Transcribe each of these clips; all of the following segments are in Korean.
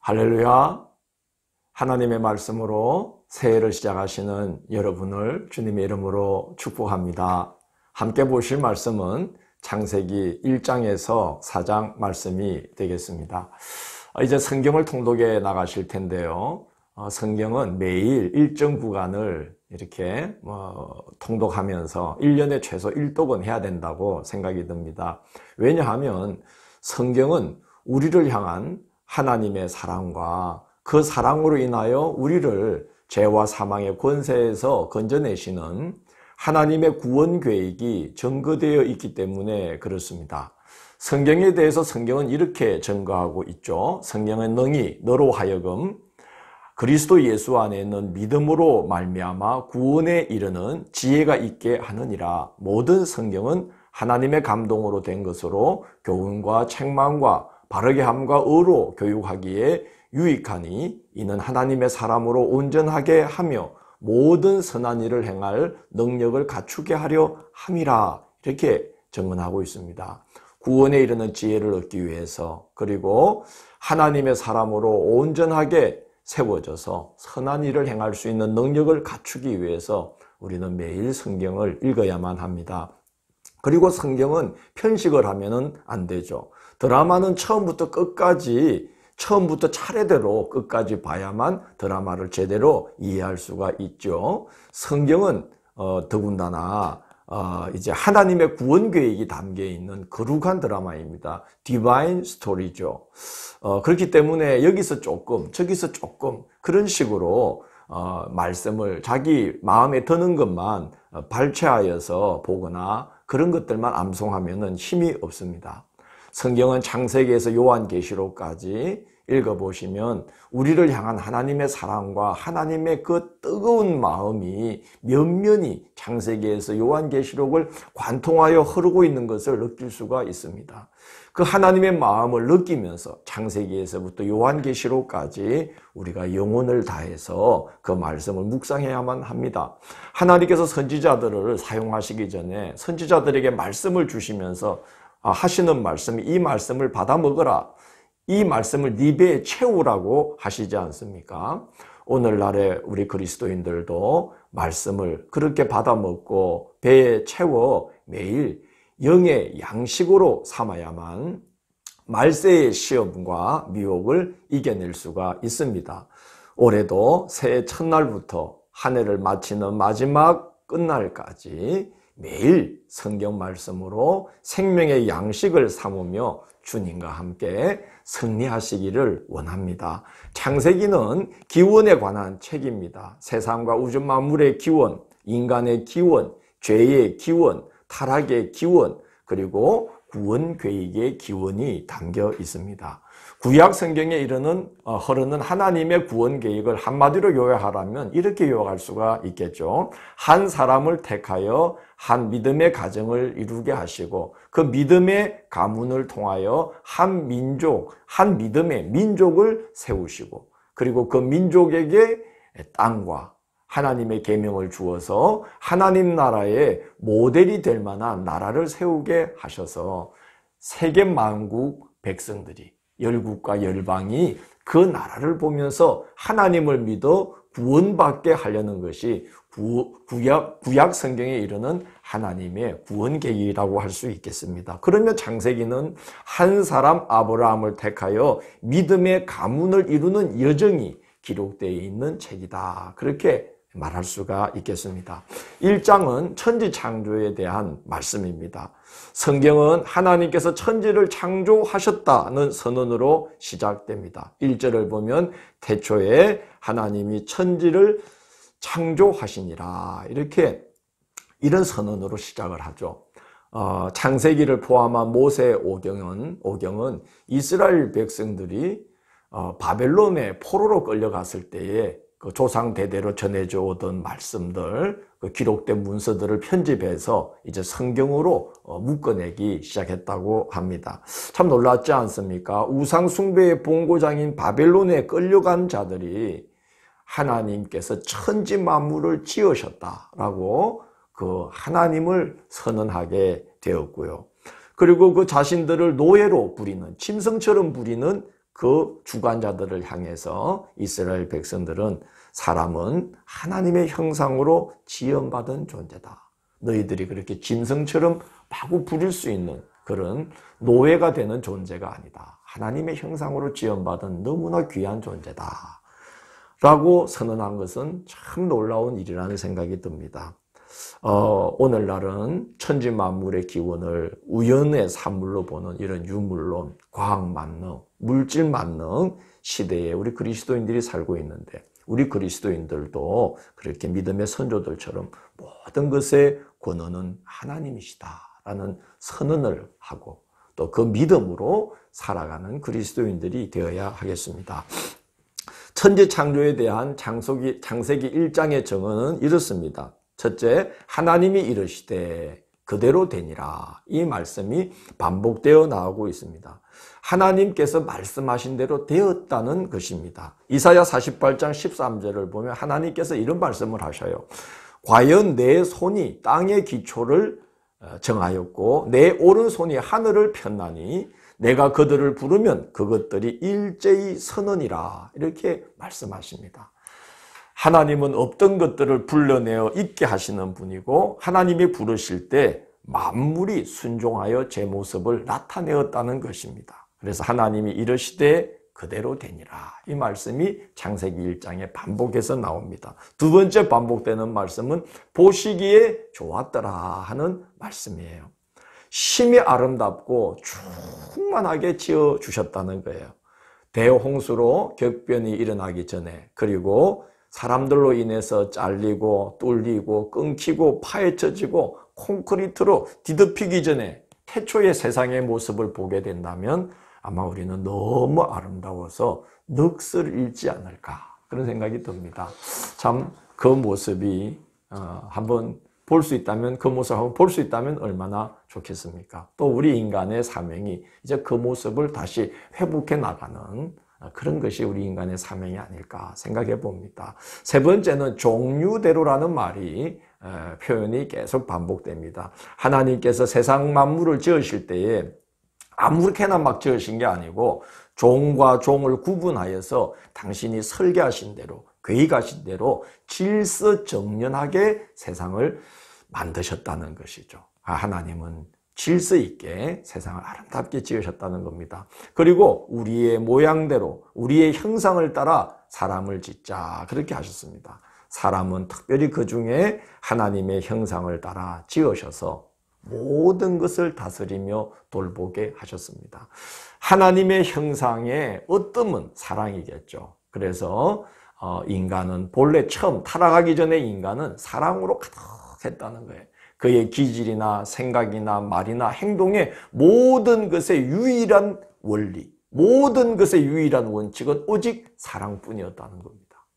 할렐루야. 하나님의 말씀으로 새해를 시작하시는 여러분을 주님의 이름으로 축복합니다. 함께 보실 말씀은 창세기 1장에서 4장 말씀이 되겠습니다. 이제 성경을 통독해 나가실 텐데요. 성경은 매일 일정 구간을 이렇게 통독하면서 1년에 최소 1독은 해야 된다고 생각이 듭니다. 왜냐하면 성경은 우리를 향한 하나님의 사랑과 그 사랑으로 인하여 우리를 죄와 사망의 권세에서 건져내시는 하나님의 구원 계획이 증거되어 있기 때문에 그렇습니다. 성경에 대해서 성경은 이렇게 증거하고 있죠. 성경은 능히 너로 하여금 그리스도 예수 안에 있는 믿음으로 말미암아 구원에 이르는 지혜가 있게 하느니라. 모든 성경은 하나님의 감동으로 된 것으로 교훈과 책망과 바르게 함과 의로 교육하기에 유익하니 이는 하나님의 사람으로 온전하게 하며 모든 선한 일을 행할 능력을 갖추게 하려 함이라. 이렇게 증언하고 있습니다. 구원에 이르는 지혜를 얻기 위해서, 그리고 하나님의 사람으로 온전하게 세워져서 선한 일을 행할 수 있는 능력을 갖추기 위해서 우리는 매일 성경을 읽어야만 합니다. 그리고 성경은 편식을 하면은 안 되죠. 드라마는 처음부터 끝까지, 처음부터 차례대로 끝까지 봐야만 드라마를 제대로 이해할 수가 있죠. 성경은 더군다나 이제 하나님의 구원 계획이 담겨 있는 거룩한 드라마입니다. 디바인 스토리죠. 그렇기 때문에 여기서 조금 저기서 조금 그런 식으로 말씀을 자기 마음에 드는 것만 발췌하여서 보거나 그런 것들만 암송하면은 힘이 없습니다. 성경은 창세기에서 요한계시록까지 읽어보시면 우리를 향한 하나님의 사랑과 하나님의 그 뜨거운 마음이 면면히 창세기에서 요한계시록을 관통하여 흐르고 있는 것을 느낄 수가 있습니다. 그 하나님의 마음을 느끼면서 창세기에서부터 요한계시록까지 우리가 영혼을 다해서 그 말씀을 묵상해야만 합니다. 하나님께서 선지자들을 사용하시기 전에 선지자들에게 말씀을 주시면서 하시는 말씀이 이 말씀을 받아 먹어라. 이 말씀을 네 배에 채우라고 하시지 않습니까? 오늘날에 우리 그리스도인들도 말씀을 그렇게 받아 먹고 배에 채워 매일 영의 양식으로 삼아야만 말세의 시험과 미혹을 이겨낼 수가 있습니다. 올해도 새해 첫날부터 한 해를 마치는 마지막 끝날까지 매일 성경 말씀으로 생명의 양식을 삼으며 주님과 함께 승리하시기를 원합니다. 창세기는 기원에 관한 책입니다. 세상과 우주 만물의 기원, 인간의 기원, 죄의 기원, 타락의 기원, 그리고 구원 계획의 기원이 담겨 있습니다. 구약 성경에 흐르는 하나님의 구원 계획을 한마디로 요약하라면 이렇게 요약할 수가 있겠죠. 한 사람을 택하여 한 믿음의 가정을 이루게 하시고 그 믿음의 가문을 통하여 한 민족, 한 믿음의 민족을 세우시고 그리고 그 민족에게 땅과 하나님의 계명을 주어서 하나님 나라의 모델이 될 만한 나라를 세우게 하셔서 세계 만국 백성들이 열국과 열방이 그 나라를 보면서 하나님을 믿어 구원받게 하려는 것이 구약 성경에 이르는 하나님의 구원 계획이라고 할 수 있겠습니다. 그러면 창세기는 한 사람 아브라함을 택하여 믿음의 가문을 이루는 여정이 기록되어 있는 책이다. 그렇게 말할 수가 있겠습니다. 1장은 천지 창조에 대한 말씀입니다. 성경은 하나님께서 천지를 창조하셨다는 선언으로 시작됩니다. 1절을 보면 태초에 하나님이 천지를 창조하시니라 이런 선언으로 시작을 하죠. 창세기를 포함한 모세 오경은 이스라엘 백성들이 바벨론의 포로로 끌려갔을 때에 그 조상 대대로 전해져 오던 말씀들, 그 기록된 문서들을 편집해서 이제 성경으로 묶어내기 시작했다고 합니다. 참 놀랍지 않습니까? 우상 숭배의 본고장인 바벨론에 끌려간 자들이 하나님께서 천지 만물을 지으셨다라고 그 하나님을 선언하게 되었고요. 그리고 그 자신들을 노예로 부리는, 짐승처럼 부리는 그 주관자들을 향해서 이스라엘 백성들은 사람은 하나님의 형상으로 지음받은 존재다. 너희들이 그렇게 짐승처럼 마구 부릴 수 있는 그런 노예가 되는 존재가 아니다. 하나님의 형상으로 지음받은 너무나 귀한 존재다. 라고 선언한 것은 참 놀라운 일이라는 생각이 듭니다. 오늘날은 천지 만물의 기원을 우연의 산물로 보는 이런 유물론, 과학 만능, 물질 만능 시대에 우리 그리스도인들이 살고 있는데 우리 그리스도인들도 그렇게 믿음의 선조들처럼 모든 것의 권한은 하나님이시다라는 선언을 하고 또 그 믿음으로 살아가는 그리스도인들이 되어야 하겠습니다. 천지 창조에 대한 창세기 1장의 정언은 이렇습니다. 첫째, 하나님이 이르시되 그대로 되니라. 이 말씀이 반복되어 나오고 있습니다. 하나님께서 말씀하신 대로 되었다는 것입니다. 이사야 48장 13절을 보면 하나님께서 이런 말씀을 하셔요. 과연 내 손이 땅의 기초를 정하였고 내 오른손이 하늘을 폈나니 내가 그들을 부르면 그것들이 일제히 서느니라. 이렇게 말씀하십니다. 하나님은 없던 것들을 불러내어 있게 하시는 분이고 하나님이 부르실 때 만물이 순종하여 제 모습을 나타내었다는 것입니다. 그래서 하나님이 이르시되 그대로 되니라. 이 말씀이 창세기 1장에 반복해서 나옵니다. 두 번째 반복되는 말씀은 보시기에 좋았더라 하는 말씀이에요. 심히 아름답고 충만하게 지어주셨다는 거예요. 대홍수로 격변이 일어나기 전에 그리고 사람들로 인해서 잘리고 뚫리고 끊기고 파헤쳐지고 콘크리트로 뒤덮이기 전에 태초의 세상의 모습을 보게 된다면 아마 우리는 너무 아름다워서 넋을 잃지 않을까 그런 생각이 듭니다. 참 그 모습이 한번 볼 수 있다면 그 모습을 한번 볼 수 있다면 얼마나 좋겠습니까? 또 우리 인간의 사명이 이제 그 모습을 다시 회복해 나가는 그런 것이 우리 인간의 사명이 아닐까 생각해 봅니다. 세 번째는 종류대로라는 말이 표현이 계속 반복됩니다. 하나님께서 세상 만물을 지으실 때에 아무렇게나 막 지으신 게 아니고 종과 종을 구분하여서 당신이 설계하신 대로 계획하신 대로 질서정연하게 세상을 만드셨다는 것이죠. 하나님은 질서 있게 세상을 아름답게 지으셨다는 겁니다. 그리고 우리의 모양대로 우리의 형상을 따라 사람을 짓자 그렇게 하셨습니다. 사람은 특별히 그 중에 하나님의 형상을 따라 지으셔서 모든 것을 다스리며 돌보게 하셨습니다. 하나님의 형상의 어뜸은 사랑이겠죠. 그래서 인간은 본래 처음 타락하기 전에 인간은 사랑으로 가득했다는 거예요. 그의 기질이나 생각이나 말이나 행동의 모든 것의 유일한 원리, 모든 것의 유일한 원칙은 오직 사랑뿐이었다는 겁니다.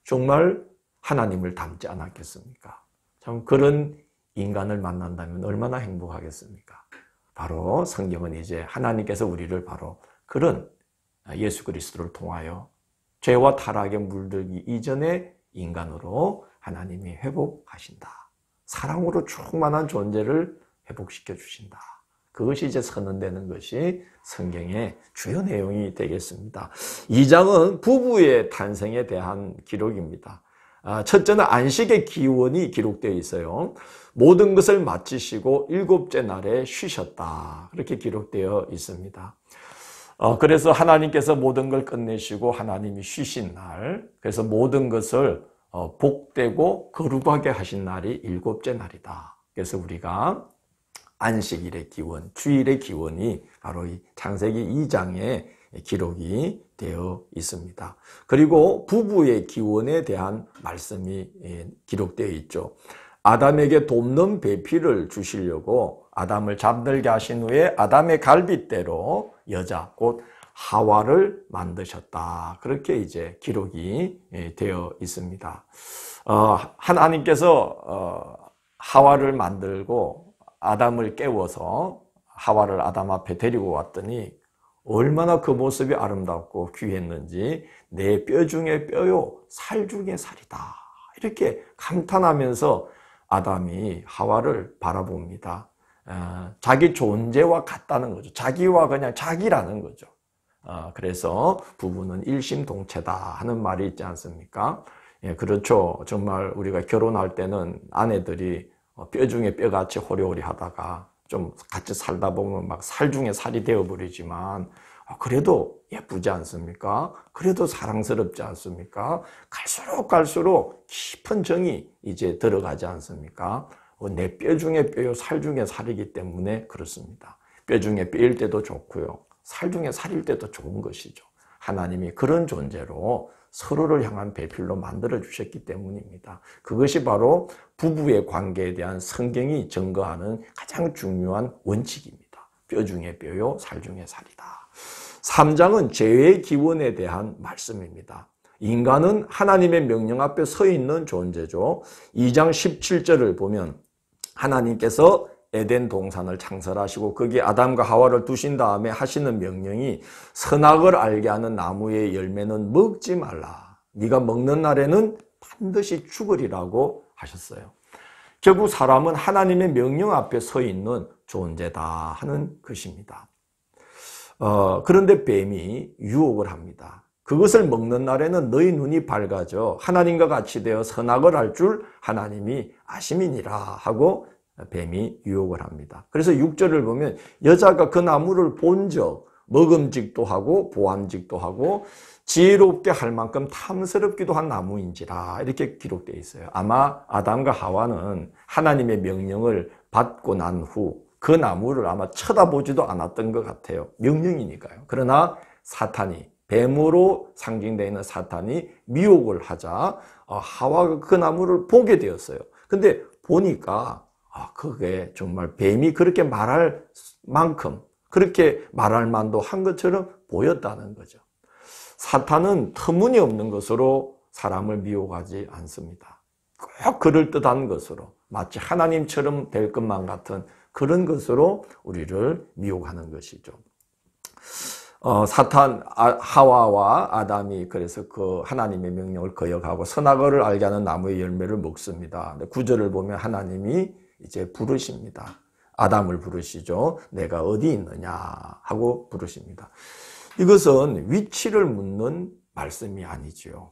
정말 하나님을 닮지 않았겠습니까? 참 그런 인간을 만난다면 얼마나 행복하겠습니까? 바로 성경은 이제 하나님께서 우리를 바로 그런 예수 그리스도를 통하여 죄와 타락에 물들기 이전의 인간으로 하나님이 회복하신다. 사랑으로 충만한 존재를 회복시켜 주신다. 그것이 이제 선언되는 것이 성경의 주요 내용이 되겠습니다. 2장은 부부의 탄생에 대한 기록입니다. 첫째는 안식의 기원이 기록되어 있어요. 모든 것을 마치시고 일곱째 날에 쉬셨다. 그렇게 기록되어 있습니다. 그래서 하나님께서 모든 걸 끝내시고 하나님이 쉬신 날, 그래서 모든 것을 복되고 거룩하게 하신 날이 일곱째 날이다. 그래서 우리가 안식일의 기원, 주일의 기원이 바로 이 창세기 2장에 기록이 되어 있습니다. 그리고 부부의 기원에 대한 말씀이 기록되어 있죠. 아담에게 돕는 배필을 주시려고 아담을 잠들게 하신 후에 아담의 갈빗대로 여자 곧 하와를 만드셨다. 그렇게 이제 기록이 되어 있습니다. 하나님께서 하와를 만들고 아담을 깨워서 하와를 아담 앞에 데리고 왔더니 얼마나 그 모습이 아름답고 귀했는지 내 뼈 중에 뼈요 살 중에 살이다. 이렇게 감탄하면서 아담이 하와를 바라봅니다. 자기 존재와 같다는 거죠. 자기와 그냥 자기라는 거죠. 그래서 부부는 일심동체다 하는 말이 있지 않습니까? 예, 그렇죠. 정말 우리가 결혼할 때는 아내들이 뼈 중에 뼈같이 호리호리 하다가 좀 같이 살다 보면 막 살 중에 살이 되어버리지만 그래도 예쁘지 않습니까? 그래도 사랑스럽지 않습니까? 갈수록 깊은 정이 이제 들어가지 않습니까? 내 뼈 중에 뼈요, 살 중에 살이기 때문에 그렇습니다. 뼈 중에 뼈일 때도 좋고요. 살 중에 살일 때도 좋은 것이죠. 하나님이 그런 존재로 서로를 향한 배필로 만들어 주셨기 때문입니다. 그것이 바로 부부의 관계에 대한 성경이 증거하는 가장 중요한 원칙입니다. 뼈 중에 뼈요, 살 중에 살이다. 3장은 죄의 기원에 대한 말씀입니다. 인간은 하나님의 명령 앞에 서 있는 존재죠. 2장 17절을 보면 하나님께서 에덴 동산을 창설하시고 거기에 아담과 하와를 두신 다음에 하시는 명령이 선악을 알게 하는 나무의 열매는 먹지 말라. 네가 먹는 날에는 반드시 죽으리라고 하셨어요. 결국 사람은 하나님의 명령 앞에 서 있는 존재다 하는 것입니다. 그런데 뱀이 유혹을 합니다. 그것을 먹는 날에는 너희 눈이 밝아져 하나님과 같이 되어 선악을 알 줄 하나님이 아심이니라 하고 뱀이 유혹을 합니다. 그래서 6절을 보면 여자가 그 나무를 본적 먹음직도 하고 보암직도 하고 지혜롭게 할 만큼 탐스럽기도 한 나무인지라 이렇게 기록되어 있어요. 아마 아담과 하와는 하나님의 명령을 받고 난 후 그 나무를 아마 쳐다보지도 않았던 것 같아요. 명령이니까요. 그러나 사탄이 뱀으로 상징되어 있는 사탄이 미혹을 하자 하와가 그 나무를 보게 되었어요. 근데 보니까 그게 정말 뱀이 그렇게 말할 만큼 그렇게 말할 만도 한 것처럼 보였다는 거죠. 사탄은 터무니없는 것으로 사람을 미혹하지 않습니다. 꼭 그럴듯한 것으로 마치 하나님처럼 될 것만 같은 그런 것으로 우리를 미혹하는 것이죠. 하와와 아담이 그래서 그 하나님의 명령을 거역하고 선악을 알게 하는 나무의 열매를 먹습니다. 9절을 보면 하나님이 이제 부르십니다. 아담을 부르시죠. 내가 어디 있느냐 하고 부르십니다. 이것은 위치를 묻는 말씀이 아니지요.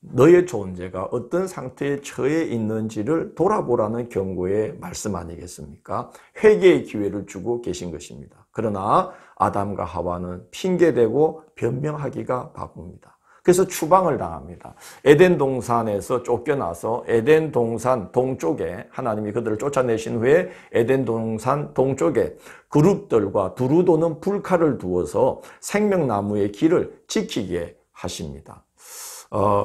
너의 존재가 어떤 상태에 처해 있는지를 돌아보라는 경고의 말씀 아니겠습니까? 회개의 기회를 주고 계신 것입니다. 그러나 아담과 하와는 핑계대고 변명하기가 바쁩니다. 그래서 추방을 당합니다. 에덴 동산에서 쫓겨나서 에덴 동산 동쪽에 하나님이 그들을 쫓아내신 후에 에덴 동산 동쪽에 그룹들과 두루 도는 불칼을 두어서 생명나무의 길을 지키게 하십니다.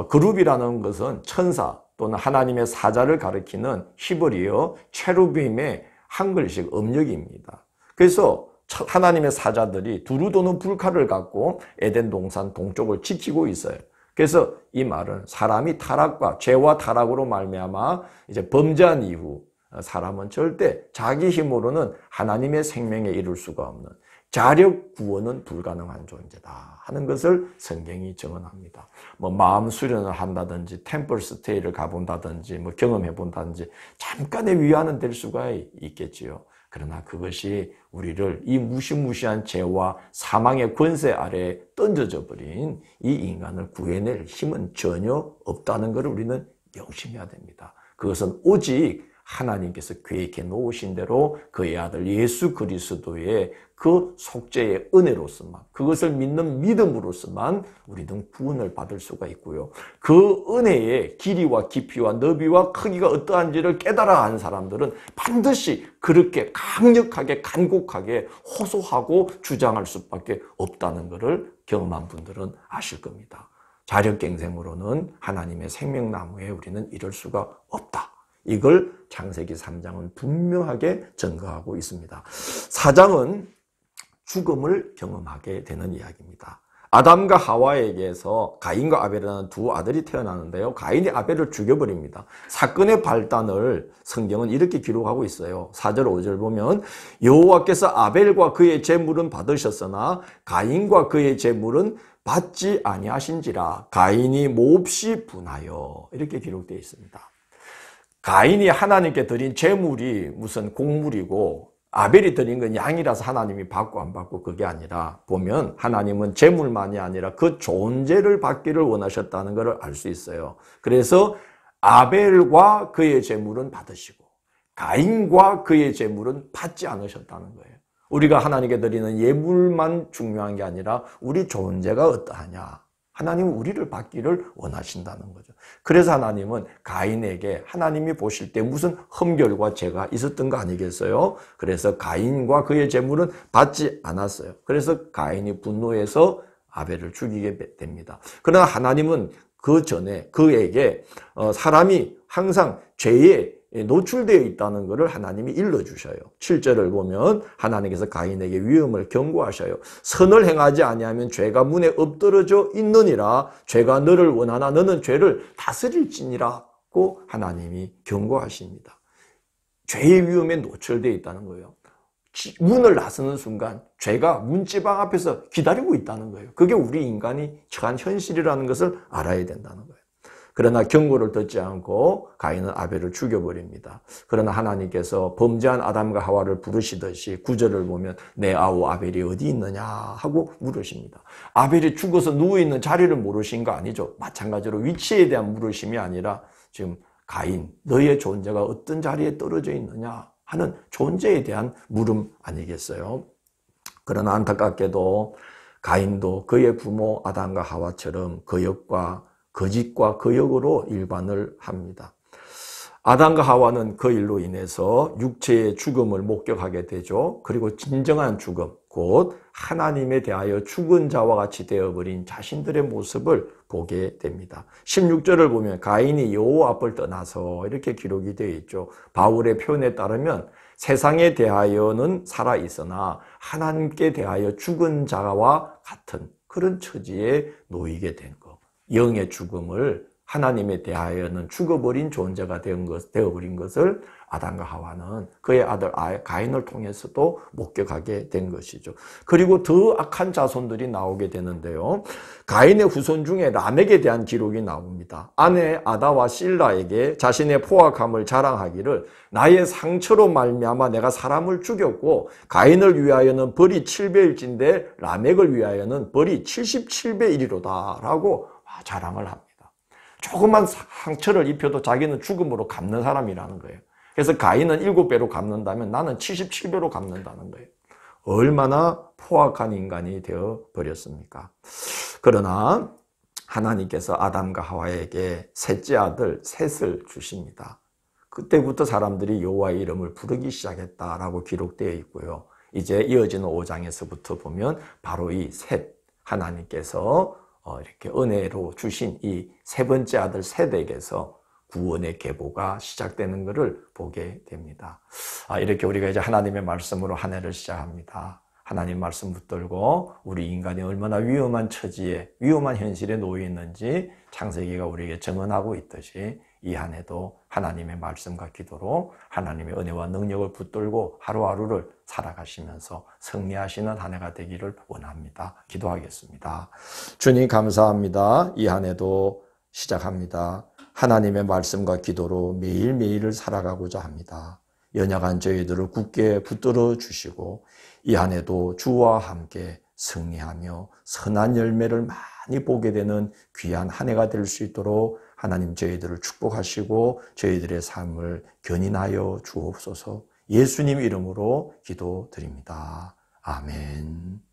그룹이라는 것은 천사 또는 하나님의 사자를 가리키는 히브리어 체루빔의 한글식 음력입니다. 그래서 하나님의 사자들이 두루 도는 불칼을 갖고 에덴 동산 동쪽을 지키고 있어요. 그래서 이 말은 사람이 타락과 죄와 타락으로 말미암아 이제 범죄한 이후 사람은 절대 자기 힘으로는 하나님의 생명에 이룰 수가 없는 자력 구원은 불가능한 존재다 하는 것을 성경이 증언합니다. 마음 수련을 한다든지 템플 스테이를 가본다든지 경험해 본다든지 잠깐의 위안은 될 수가 있겠지요. 그러나 그것이 우리를 이 무시무시한 죄와 사망의 권세 아래에 던져져 버린 이 인간을 구해낼 힘은 전혀 없다는 것을 우리는 명심해야 됩니다. 그것은 오직 하나님께서 계획해 놓으신 대로 그의 아들 예수 그리스도의 그 속죄의 은혜로서만, 그것을 믿는 믿음으로서만 우리는 구원을 받을 수가 있고요. 그 은혜의 길이와 깊이와 너비와 크기가 어떠한지를 깨달아 한 사람들은 반드시 그렇게 강력하게 간곡하게 호소하고 주장할 수밖에 없다는 것을 경험한 분들은 아실 겁니다. 자력갱생으로는 하나님의 생명나무에 우리는 이럴 수가 없다. 이걸 창세기 3장은 분명하게 증거하고 있습니다. 4장은 죽음을 경험하게 되는 이야기입니다. 아담과 하와에게서 가인과 아벨이라는 두 아들이 태어나는데요. 가인이 아벨을 죽여버립니다. 사건의 발단을 성경은 이렇게 기록하고 있어요. 4절 5절 보면 여호와께서 아벨과 그의 제물은 받으셨으나 가인과 그의 제물은 받지 아니하신지라 가인이 몹시 분하여 이렇게 기록되어 있습니다. 가인이 하나님께 드린 제물이 무슨 곡물이고 아벨이 드린 건 양이라서 하나님이 받고 안 받고 그게 아니라 보면 하나님은 제물만이 아니라 그 존재를 받기를 원하셨다는 것을 알 수 있어요. 그래서 아벨과 그의 제물은 받으시고 가인과 그의 제물은 받지 않으셨다는 거예요. 우리가 하나님께 드리는 예물만 중요한 게 아니라 우리 존재가 어떠하냐. 하나님은 우리를 받기를 원하신다는 거죠. 그래서 하나님은 가인에게 하나님이 보실 때 무슨 흠결과 죄가 있었던 거 아니겠어요? 그래서 가인과 그의 제물은 받지 않았어요. 그래서 가인이 분노해서 아벨을 죽이게 됩니다. 그러나 하나님은 그 전에 그에게 사람이 항상 죄에 노출되어 있다는 것을 하나님이 일러주셔요. 7절을 보면 하나님께서 가인에게 위험을 경고하셔요. 선을 행하지 아니하면 죄가 문에 엎드러져 있느니라. 죄가 너를 원하나 너는 죄를 다스릴지니라고 하나님이 경고하십니다. 죄의 위험에 노출되어 있다는 거예요. 문을 나서는 순간 죄가 문지방 앞에서 기다리고 있다는 거예요. 그게 우리 인간이 처한 현실이라는 것을 알아야 된다는 거예요. 그러나 경고를 듣지 않고 가인은 아벨을 죽여버립니다. 그러나 하나님께서 범죄한 아담과 하와를 부르시듯이 9절을 보면 내 아우 아벨이 어디 있느냐 하고 물으십니다. 아벨이 죽어서 누워있는 자리를 물으신 거 아니죠. 마찬가지로 위치에 대한 물으심이 아니라 지금 가인 너의 존재가 어떤 자리에 떨어져 있느냐 하는 존재에 대한 물음 아니겠어요? 그러나 안타깝게도 가인도 그의 부모 아담과 하와처럼 거짓과 거역으로 일반을 합니다. 아담과 하와는 그 일로 인해서 육체의 죽음을 목격하게 되죠. 그리고 진정한 죽음, 곧 하나님에 대하여 죽은 자와 같이 되어버린 자신들의 모습을 보게 됩니다. 16절을 보면 가인이 여호와 앞을 떠나서 이렇게 기록이 되어 있죠. 바울의 표현에 따르면 세상에 대하여는 살아있으나 하나님께 대하여 죽은 자와 같은 그런 처지에 놓이게 된 것. 영의 죽음을 하나님에 대하여는 죽어버린 존재가 되어버린 것을 아담과 하와는 그의 아들 가인을 통해서도 목격하게 된 것이죠. 그리고 더 악한 자손들이 나오게 되는데요. 가인의 후손 중에 라멕에 대한 기록이 나옵니다. 아내 아다와 실라에게 자신의 포악함을 자랑하기를 나의 상처로 말미암아 내가 사람을 죽였고 가인을 위하여는 벌이 7배일진데 라멕을 위하여는 벌이 77배이리로다 라고 자랑을 합니다. 조그만 상처를 입혀도 자기는 죽음으로 갚는 사람이라는 거예요. 그래서 가인은 7배로 갚는다면 나는 77배로 갚는다는 거예요. 얼마나 포악한 인간이 되어 버렸습니까? 그러나 하나님께서 아담과 하와에게 셋째 아들 셋을 주십니다. 그때부터 사람들이 여호와의 이름을 부르기 시작했다라고 기록되어 있고요. 이제 이어지는 5장에서부터 보면 바로 이 셋, 하나님께서 이렇게 은혜로 주신 이 세 번째 아들 셋에게서 구원의 계보가 시작되는 것을 보게 됩니다. 이렇게 우리가 이제 하나님의 말씀으로 한 해를 시작합니다. 하나님 말씀 붙들고 우리 인간이 얼마나 위험한 처지에 위험한 현실에 놓여 있는지 창세기가 우리에게 증언하고 있듯이 이 한 해도 하나님의 말씀과 기도로 하나님의 은혜와 능력을 붙들고 하루하루를 살아가시면서 승리하시는 한 해가 되기를 원합니다. 기도하겠습니다. 주님 감사합니다. 이 한 해도 시작합니다. 하나님의 말씀과 기도로 매일매일을 살아가고자 합니다. 연약한 저희들을 굳게 붙들어 주시고 이 한 해도 주와 함께 승리하며 선한 열매를 많이 보게 되는 귀한 한 해가 될 수 있도록 하나님 저희들을 축복하시고 저희들의 삶을 견인하여 주옵소서. 예수님 이름으로 기도드립니다. 아멘.